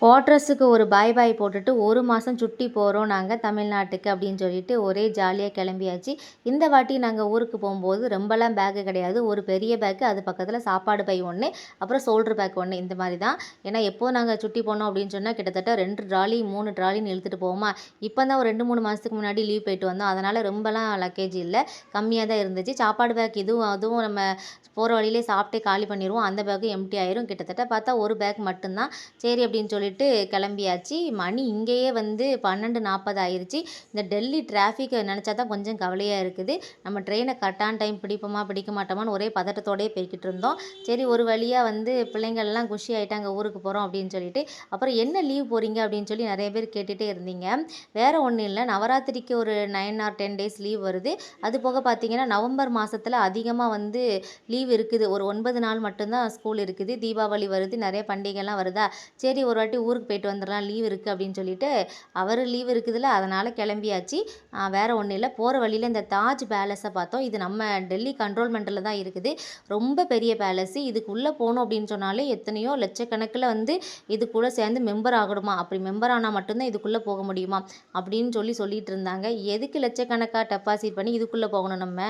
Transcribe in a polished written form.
குவார்ட்டர்ஸுக்கு ஒரு பாய் பாய் போட்டுட்டு 1 மாதம் சுட்டி போகிறோம் நாங்கள் தமிழ்நாட்டுக்கு அப்படின்னு சொல்லிட்டு ஒரே ஜாலியாக கிளம்பியாச்சு. இந்த வாட்டி நாங்கள் ஊருக்கு போகும்போது ரொம்பலாம் பேக்கு கிடையாது. ஒரு பெரிய பேக்கு, அது பக்கத்தில் சாப்பாடு பை ஒன்று, அப்புறம் ஷோல்டர் பேக் ஒன்று, இந்த மாதிரி தான். ஏன்னா எப்போது நாங்கள் சுட்டி போனோம் அப்படின்னு சொன்னால் கிட்டத்தட்ட 2 ட்ராலி 3 ட்ராலின்னு இழுத்துட்டு போவோமா. இப்போ தான் ஒரு 2-3 மாதத்துக்கு முன்னாடி லீவ் போயிட்டு வந்தோம். அதனால் ரொம்பலாம் லக்கேஜ் இல்லை, கம்மியாக தான் இருந்துச்சு. சாப்பாடு பேக் இதுவும் அதுவும் நம்ம போகிற வழியிலே சாப்பிட்டே காலி பண்ணிடுவோம். அந்த பேக்கும் எம்டி ஆயிரும். கிட்டத்தட்ட பார்த்தா ஒரு பேக் மட்டும்தான். சரி அப்படின்னு சொல்லிட்டு கிளம்பியாச்சு. மணி இங்கேயே வந்து 12:40 ஆயிடுச்சு. இந்த டெல்லி டிராஃபிக்கை நினச்சா தான் கொஞ்சம் கவலையாக இருக்குது. நம்ம ட்ரெயினை கரெக்டான டைம் பிடிப்போமா பிடிக்க மாட்டோமான்னு ஒரே பதட்டத்தோடயே போய்கிட்டு இருந்தோம். சரி ஒரு வழியாக வந்து பிள்ளைங்கள்லாம் குஷி ஆகிட்டாங்க ஊருக்கு போகிறோம் அப்படின்னு சொல்லிட்டு. அப்புறம் என்ன லீவ் போகிறீங்க அப்படின்னு சொல்லி நிறைய பேர் கேட்டுகிட்டே இருந்தீங்க. வேறு ஒன்றும் இல்லை, நவராத்திரிக்கு ஒரு 9 or 10 days லீவ் வருது. அது போக பார்த்தீங்கன்னா நவம்பர் மாதத்தில் அதிகமாக வந்து லீவ் இருக்குது. ஒரு 9 நாள் மட்டும்தான் ஸ்கூல் இருக்குது. தீபாவளி வருது, நிறைய பண்டிகைலாம் வருதா. சரி ஒரு வாட்டி ஊருக்கு போயிட்டு வந்துடலாம், லீவ் இருக்குது அப்படின்னு சொல்லிட்டு அவர் லீவ் இருக்குதுல்ல, அதனால் கிளம்பியாச்சு. வேறு ஒன்றும் இல்லை, போகிற வழியில் இந்த தாஜ் பேலஸை பார்த்தோம். இது நம்ம டெல்லி கண்ட்ரோல்மெண்ட்டில் தான் இருக்குது. ரொம்ப பெரிய பேலஸு. இதுக்குள்ளே போகணும் அப்படின்னு சொன்னாலே எத்தனையோ லட்சக்கணக்கில் வந்து இது கூட சேர்ந்து மெம்பர் ஆகணுமா. அப்படி மெம்பர் ஆனால் மட்டும்தான் இதுக்குள்ளே போக முடியுமா அப்படின்னு சொல்லிட்டு இருந்தாங்க. எதுக்கு லட்சக்கணக்காக டெபாசிட் பண்ணி இதுக்குள்ளே போகணும் நம்ம?